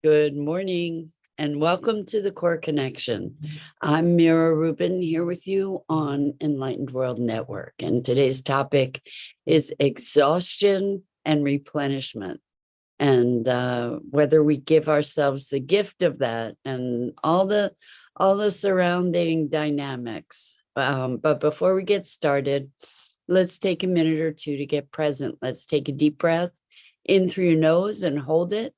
Good morning and welcome to the Core Connection. I'm Mira Rubin here with you on Enlightened World Network. And today's topic is exhaustion and replenishment, and whether we give ourselves the gift of that and all the surrounding dynamics. But before we get started, let's take a minute or two to get present. Let's take a deep breath in through your nose and hold it.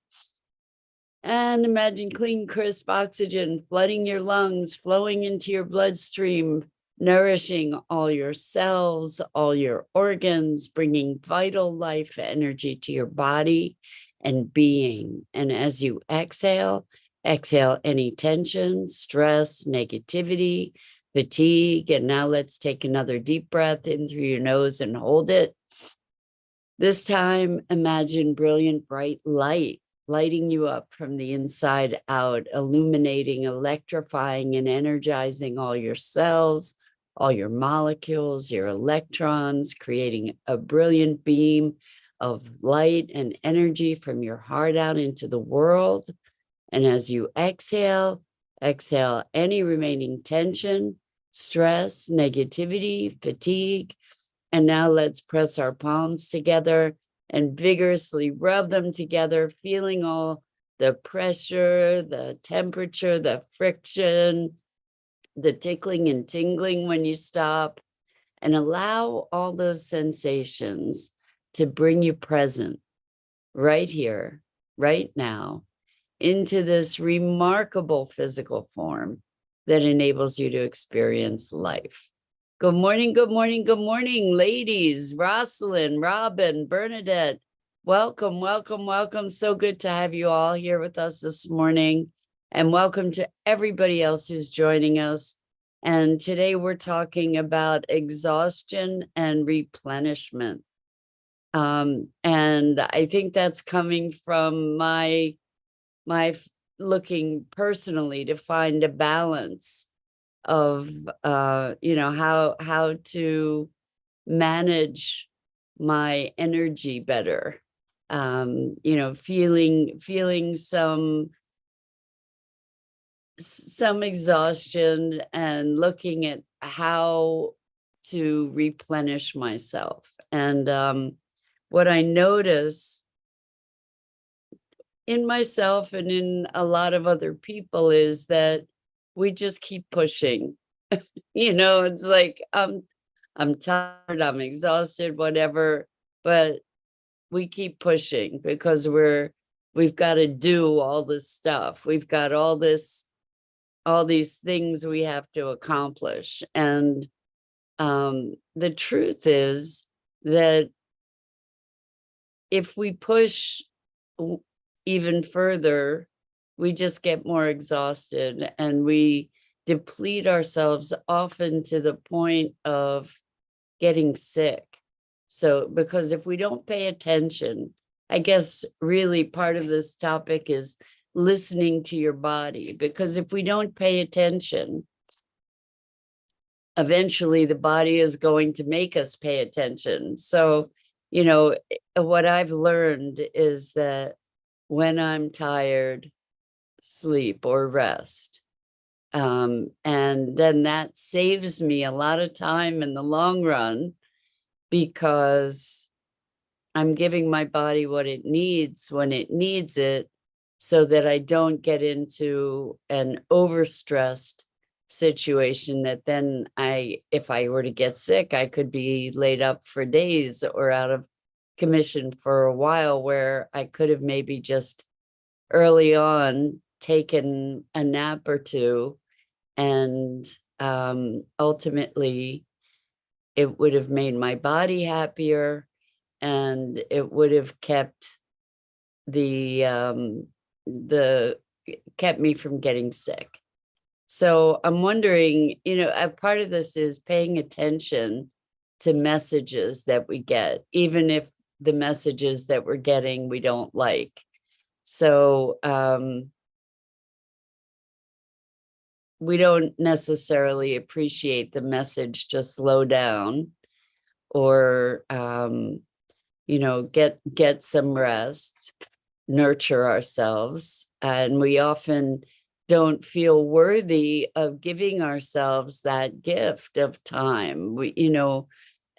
And imagine clean, crisp oxygen flooding your lungs, flowing into your bloodstream, nourishing all your cells, all your organs, bringing vital life energy to your body and being. And as you exhale any tension, stress, negativity, fatigue. And now let's take another deep breath in through your nose and hold it. This time, imagine brilliant, bright light lighting you up from the inside out, illuminating, electrifying, and energizing all your cells, all your molecules, your electrons, creating a brilliant beam of light and energy from your heart out into the world. And as you exhale any remaining tension, stress, negativity, fatigue. And now let's press our palms together and vigorously rub them together, feeling all the pressure, the temperature, the friction, the tickling and tingling when you stop, and allow all those sensations to bring you present right here, right now, into this remarkable physical form that enables you to experience life. Good morning, good morning, good morning, ladies. Rosalind, Robin, Bernadette, welcome, welcome, welcome. So good to have you all here with us this morning. And welcome to everybody else who's joining us. And today we're talking about exhaustion and replenishment. And I think that's coming from my looking personally to find a balance of how to manage my energy better, feeling some exhaustion and looking at how to replenish myself. And what I notice in myself and in a lot of other people is that we just keep pushing. It's like I'm tired, I'm exhausted, whatever, but we keep pushing because we've got to do all this stuff. We've got all these things we have to accomplish. And the truth is that if we push even further, we just get more exhausted and we deplete ourselves often to the point of getting sick. So, because if we don't pay attention, I guess really part of this topic is listening to your body, because if we don't pay attention, eventually the body is going to make us pay attention. So, what I've learned is that when I'm tired, sleep or rest. And then that saves me a lot of time in the long run, because I'm giving my body what it needs when it needs it, so that I don't get into an overstressed situation that then if I were to get sick, I could be laid up for days or out of commission for a while, where I could have maybe just early on taken a nap or two, and ultimately it would have made my body happier, and it would have kept kept me from getting sick. So I'm wondering, a part of this is paying attention to messages that we get, even if the messages that we're getting we don't like. So we don't necessarily appreciate the message to slow down or get some rest. nurture ourselves, and we often don't feel worthy of giving ourselves that gift of time.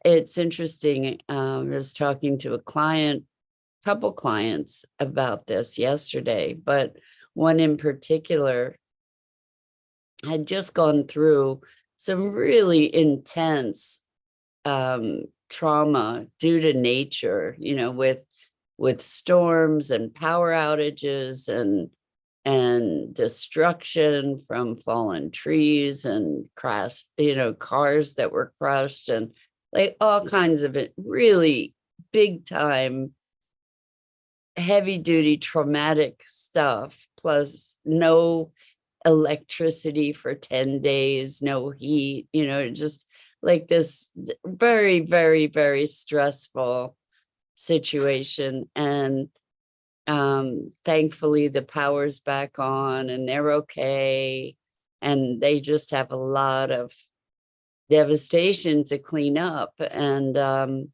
It's interesting. I was talking to couple clients about this yesterday, but one in particular had just gone through some really intense trauma due to nature, with storms and power outages and destruction from fallen trees and cars that were crushed, and like all kinds of it, really big time, heavy duty traumatic stuff, plus no electricity for 10 days, no heat, just like this very, very, very stressful situation. And thankfully the power's back on and they're okay. And they just have a lot of devastation to clean up. And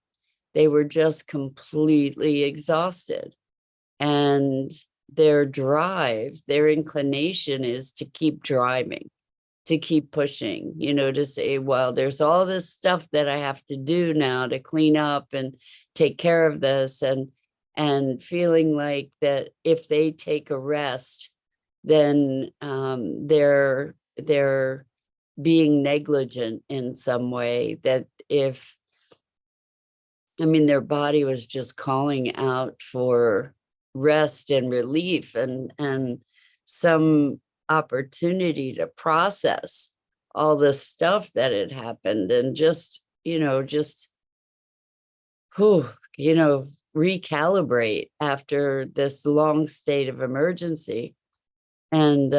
they were just completely exhausted. And their drive, their inclination is to keep driving, to keep pushing, to say, well, there's all this stuff that I have to do now to clean up and take care of this, and feeling like that if they take a rest, then they're being negligent in some way. That their body was just calling out for rest and relief and some opportunity to process all the stuff that had happened, and just recalibrate after this long state of emergency. And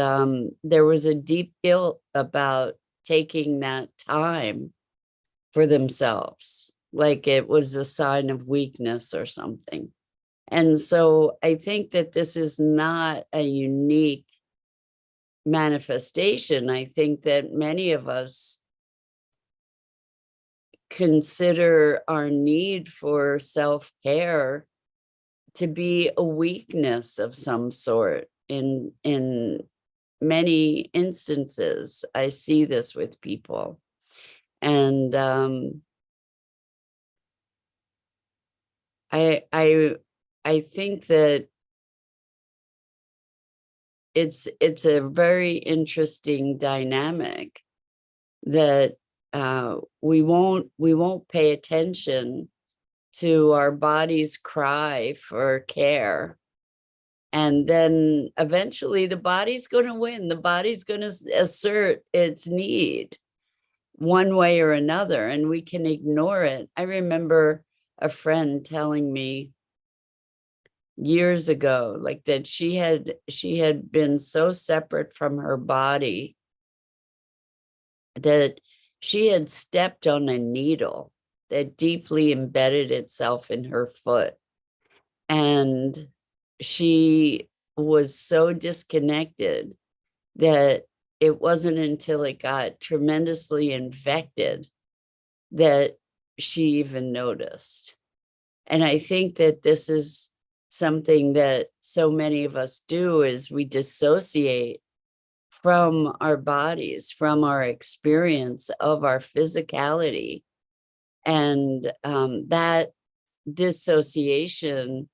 there was a deep guilt about taking that time for themselves, like it was a sign of weakness or something. And so I think that this is not a unique manifestation. I think that many of us consider our need for self-care to be a weakness of some sort. In many instances, I see this with people. And I think that it's a very interesting dynamic that we won't pay attention to our body's cry for care, and then eventually the body's going to win. The body's going to assert its need one way or another, and we can ignore it. I remember a friend telling me years ago, like, that she had been so separate from her body that she had stepped on a needle that deeply embedded itself in her foot. And she was so disconnected that it wasn't until it got tremendously infected that she even noticed. And I think that this is something that so many of us do, is we dissociate from our bodies, from our experience of our physicality. And that dissociation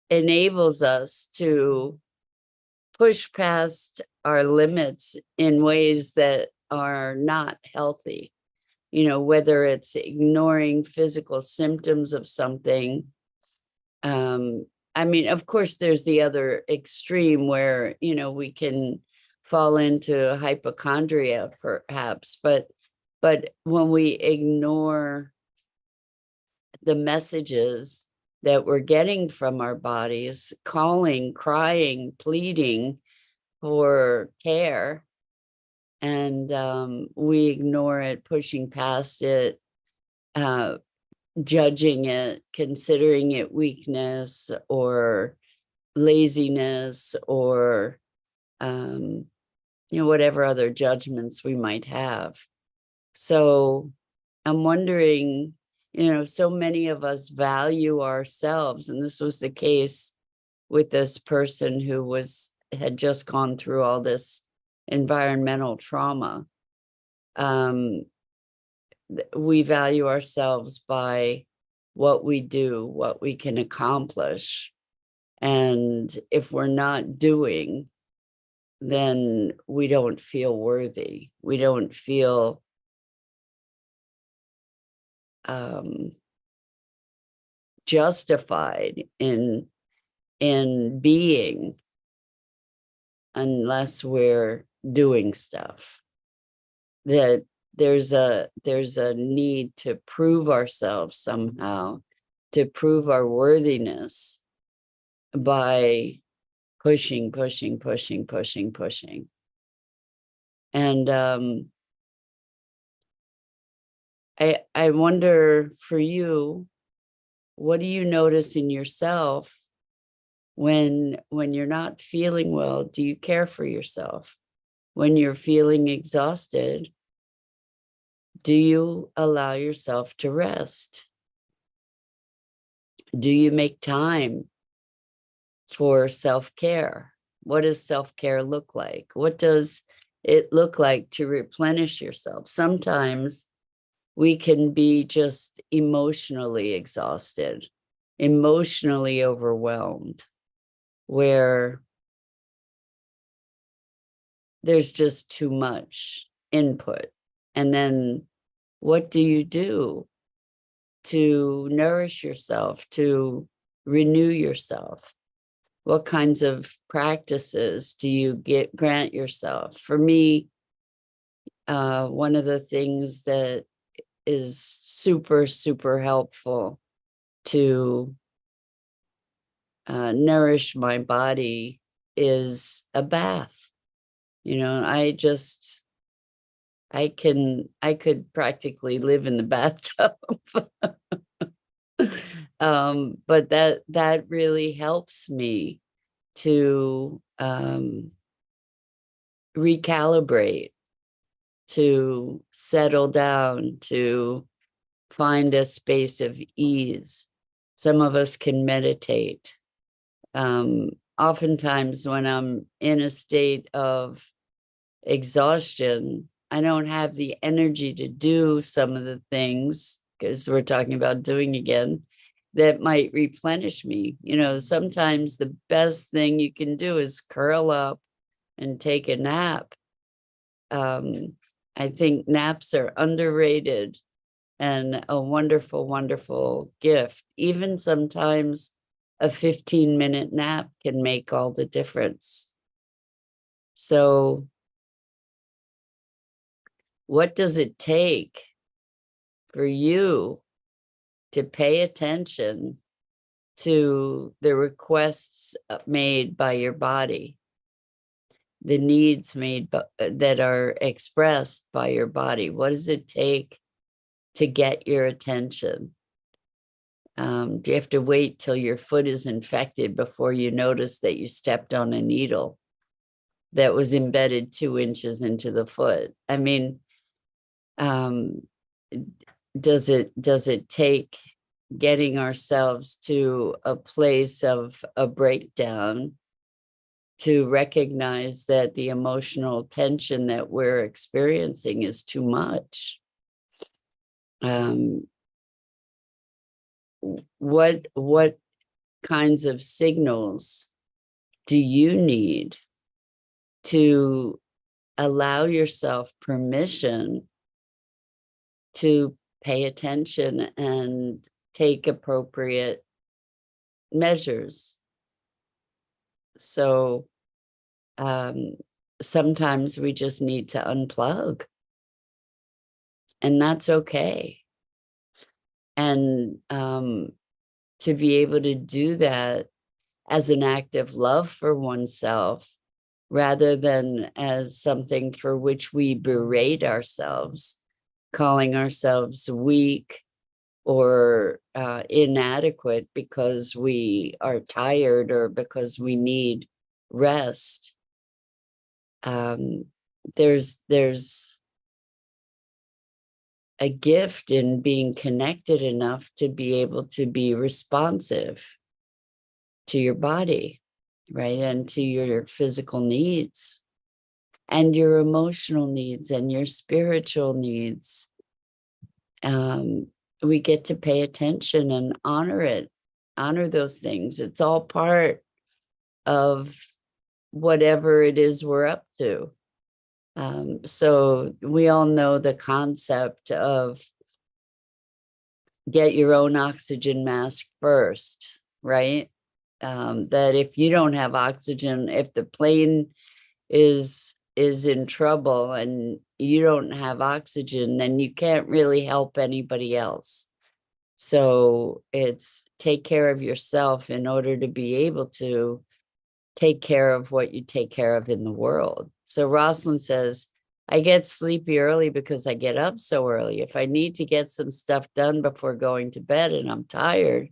enables us to push past our limits in ways that are not healthy. Whether it's ignoring physical symptoms of something. Of course, there's the other extreme where, we can fall into hypochondria, perhaps, but when we ignore the messages that we're getting from our bodies, calling, crying, pleading for care, and we ignore it, pushing past it, judging it, considering it weakness or laziness, or whatever other judgments we might have. So I'm wondering so many of us value ourselves, and this was the case with this person who had just gone through all this environmental trauma. We value ourselves by what we do, what we can accomplish. And if we're not doing, then we don't feel worthy. We don't feel justified in being unless we're doing stuff. That there's a need to prove ourselves somehow, to prove our worthiness by pushing. And I wonder for you, what do you notice in yourself when you're not feeling well? Do you care for yourself? When you're feeling exhausted, do you allow yourself to rest? Do you make time for self-care? What does self-care look like? What does it look like to replenish yourself? Sometimes we can be just emotionally exhausted, emotionally overwhelmed, where there's just too much input. And then what do you do to nourish yourself, to renew yourself? What kinds of practices do you grant yourself? For me, one of the things that is super helpful to nourish my body is a bath. I could practically live in the bathtub. But that really helps me to recalibrate, to settle down, to find a space of ease. Some of us can meditate. Oftentimes when I'm in a state of exhaustion, I don't have the energy to do some of the things, because we're talking about doing again, that might replenish me. Sometimes the best thing you can do is curl up and take a nap. I think naps are underrated and a wonderful gift. Even sometimes a 15-minute nap can make all the difference. So what does it take for you to pay attention to the requests made by your body, the needs made that are expressed by your body? What does it take to get your attention? Do you have to wait till your foot is infected before you notice that you stepped on a needle that was embedded 2 inches into the foot? I mean, does it take getting ourselves to a place of a breakdown to recognize that the emotional tension that we're experiencing is too much? What kinds of signals do you need to allow yourself permission to pay attention and take appropriate measures? So sometimes we just need to unplug, and that's okay. And to be able to do that as an act of love for oneself, rather than as something for which we berate ourselves, calling ourselves weak or inadequate because we are tired or because we need rest. There's a gift in being connected enough to be able to be responsive to your body, right? And to your physical needs and your emotional needs and your spiritual needs. We get to pay attention and honor those things. It's all part of whatever it is we're up to. So we all know the concept of get your own oxygen mask first, right? That if you don't have oxygen, if the plane is in trouble and you don't have oxygen, then you can't really help anybody else. So it's take care of yourself in order to be able to take care of what you take care of in the world. So Rosalind says, I get sleepy early because I get up so early. If I need to get some stuff done before going to bed and I'm tired,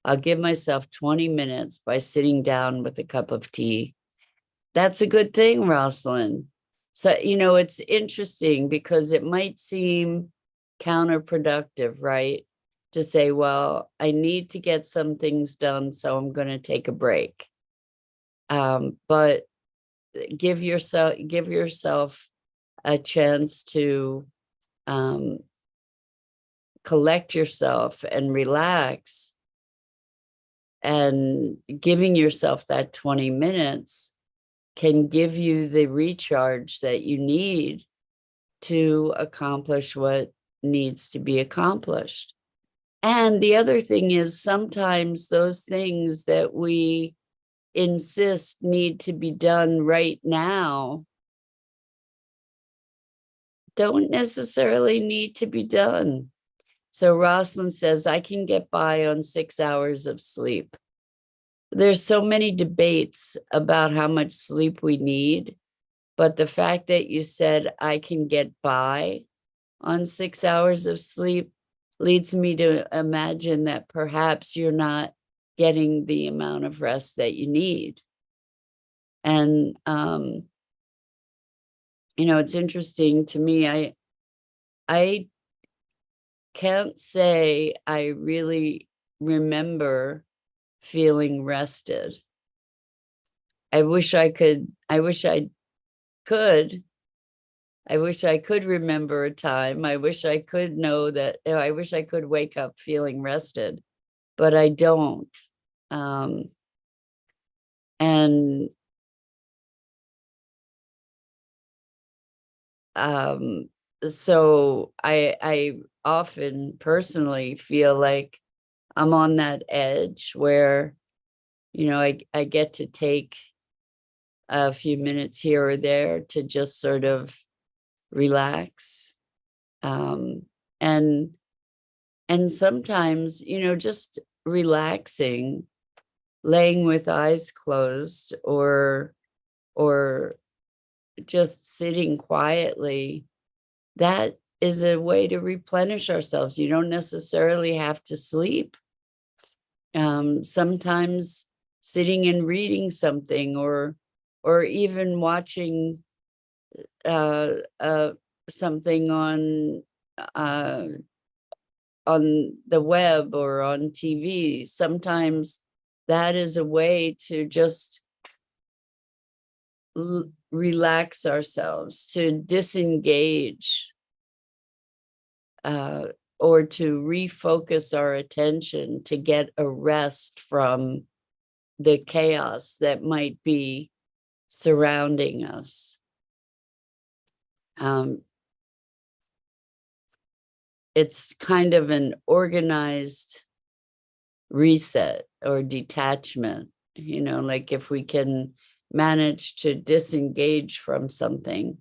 I'll give myself 20 minutes by sitting down with a cup of tea. That's a good thing, Rosalind. So, it's interesting because it might seem counterproductive, right? To say, well, I need to get some things done, so I'm going to take a break. But give yourself a chance to collect yourself and relax, and giving yourself that 20 minutes can give you the recharge that you need to accomplish what needs to be accomplished. And the other thing is, sometimes those things that we insist need to be done right now don't necessarily need to be done. So Rosalind says, I can get by on 6 hours of sleep. There's so many debates about how much sleep we need, but the fact that you said I can get by on 6 hours of sleep leads me to imagine that perhaps you're not getting the amount of rest that you need. And, it's interesting to me. I can't say I really remember feeling rested. I wish I could remember a time. I wish I could know that. I wish I could wake up feeling rested, but I don't. And so I often personally feel like I'm on that edge where, I get to take a few minutes here or there to just sort of relax. And sometimes, just relaxing, laying with eyes closed, or just sitting quietly, that is a way to replenish ourselves. You don't necessarily have to sleep. Sometimes sitting and reading something, or even watching something on the web or on TV, sometimes that is a way to just relax ourselves, to disengage, or to refocus our attention, to get a rest from the chaos that might be surrounding us. It's kind of an organized reset or detachment, like if we can manage to disengage from something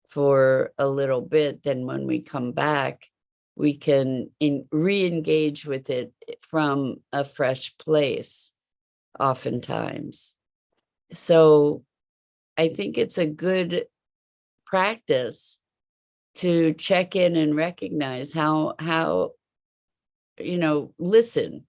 for a little bit, then when we come back, we can re-engage with it from a fresh place, oftentimes. So I think it's a good practice to check in and recognize how listen.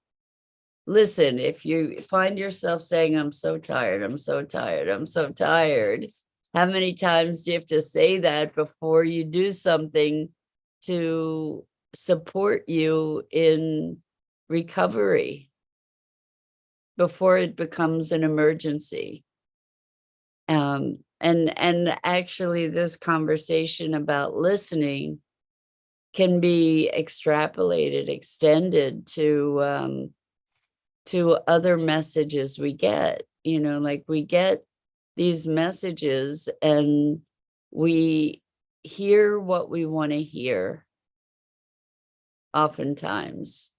If you find yourself saying, I'm so tired, I'm so tired, I'm so tired, how many times do you have to say that before you do something to support you in recovery before it becomes an emergency. And actually this conversation about listening can be extrapolated, extended to other messages we get. Like we get these messages and we hear what we want to hear oftentimes,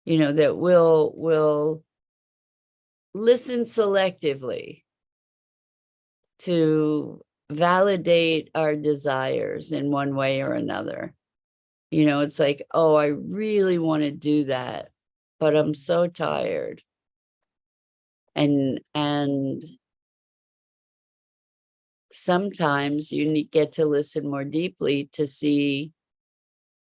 that we'll listen selectively to validate our desires in one way or another. It's like, oh, I really want to do that, but I'm so tired. And sometimes you get to listen more deeply to see,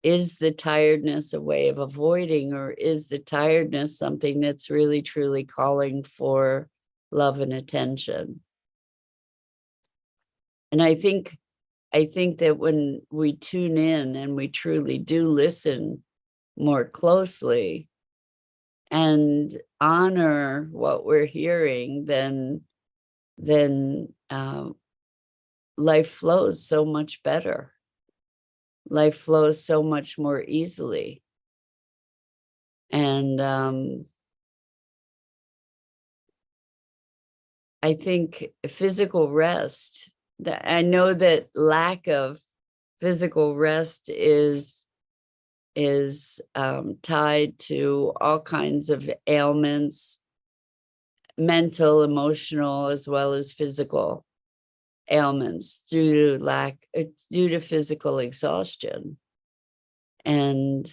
is the tiredness a way of avoiding, or is the tiredness something that's really truly calling for love and attention? And I think that when we tune in and we truly do listen more closely and honor what we're hearing, then life flows so much better. Life flows so much more easily. And I think physical rest, I know that lack of physical rest is tied to all kinds of ailments, mental, emotional, as well as physical ailments due to physical exhaustion. And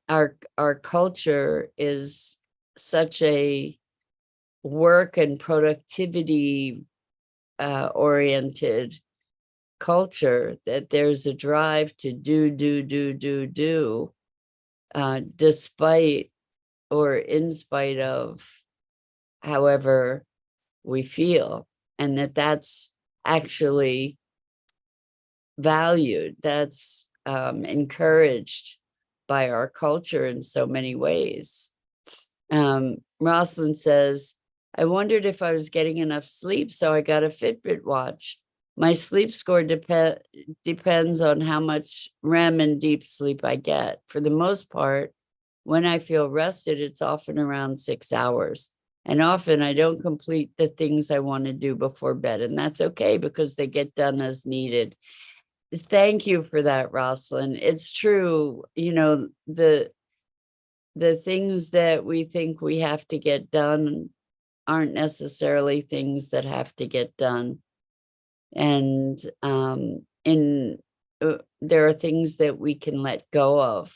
our culture is such a work and productivity oriented culture that there's a drive to do, despite or in spite of however we feel, and that's actually valued, that's encouraged by our culture in so many ways. Rosalind says, I wondered if I was getting enough sleep, so I got a Fitbit watch. My sleep score depends on how much REM and deep sleep I get. For the most part, when I feel rested, it's often around 6 hours. And often I don't complete the things I want to do before bed. And that's okay because they get done as needed. Thank you for that, Rosalind. It's true. The things that we think we have to get done aren't necessarily things that have to get done. And there are things that we can let go of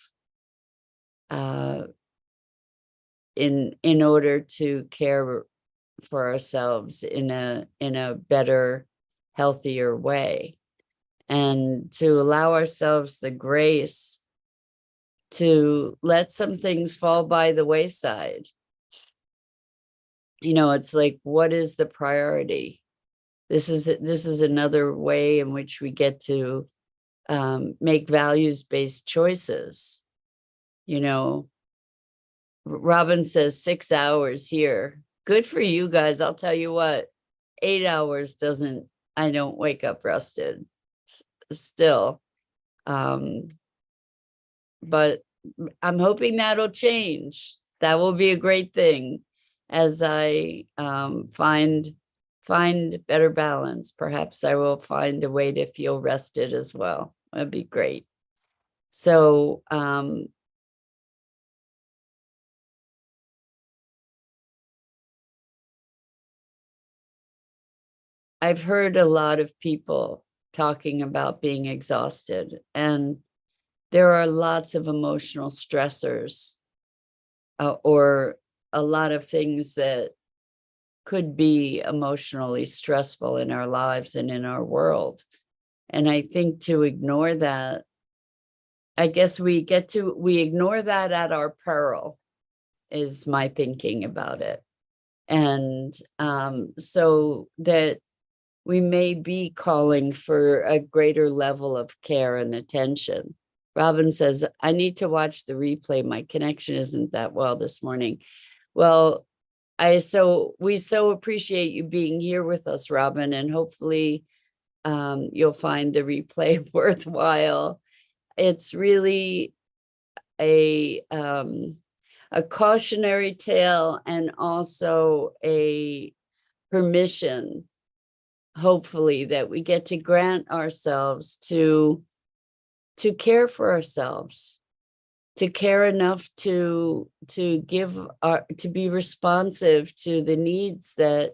in order to care for ourselves in a better, healthier way, and to allow ourselves the grace to let some things fall by the wayside. It's like, what is the priority? This is another way in which we get to make values-based choices. Robin says 6 hours here. Good for you guys. I'll tell you what, 8 hours I don't wake up rested still. But I'm hoping that'll change. That will be a great thing as I find better balance. Perhaps I will find a way to feel rested as well. That'd be great. So I've heard a lot of people talking about being exhausted, and there are lots of emotional stressors or a lot of things that could be emotionally stressful in our lives and in our world. And I think to ignore that, I guess we ignore that at our peril, is my thinking about it. And so that we may be calling for a greater level of care and attention Robin says, I need to watch the replay. My connection isn't that well this morning. Well, we so appreciate you being here with us, Robin, and hopefully you'll find the replay worthwhile. It's really a cautionary tale and also a permission, hopefully, that we get to grant ourselves to care for ourselves, to care enough to be responsive to the needs that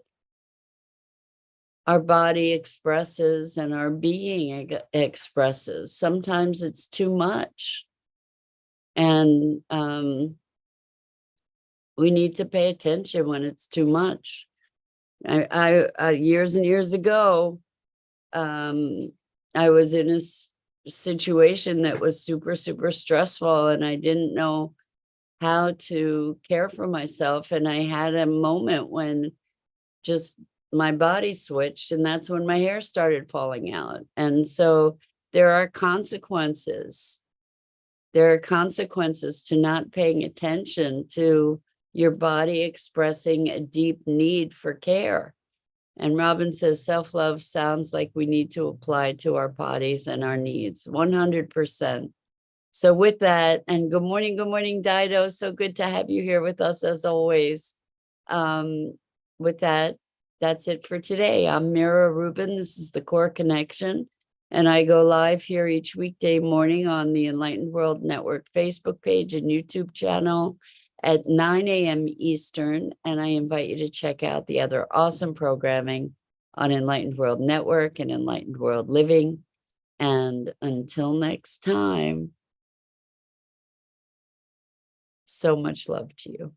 our body expresses and our being expresses. Sometimes it's too much. And we need to pay attention when it's too much. I years and years ago, I was in a situation that was super, super stressful, and I didn't know how to care for myself. And I had a moment when just my body switched, and that's when my hair started falling out. And so there are consequences. There are consequences to not paying attention to your body expressing a deep need for care. And Robin says, self-love sounds like we need to apply to our bodies and our needs, 100%. So with that, and good morning, Dido. So good to have you here with us as always. With that, that's it for today. I'm Mira Rubin. This is the Core Connection. And I go live here each weekday morning on the Enlightened World Network Facebook page and YouTube channel at 9 a.m. Eastern. And I invite you to check out the other awesome programming on Enlightened World Network and Enlightened World Living. And until next time, so much love to you.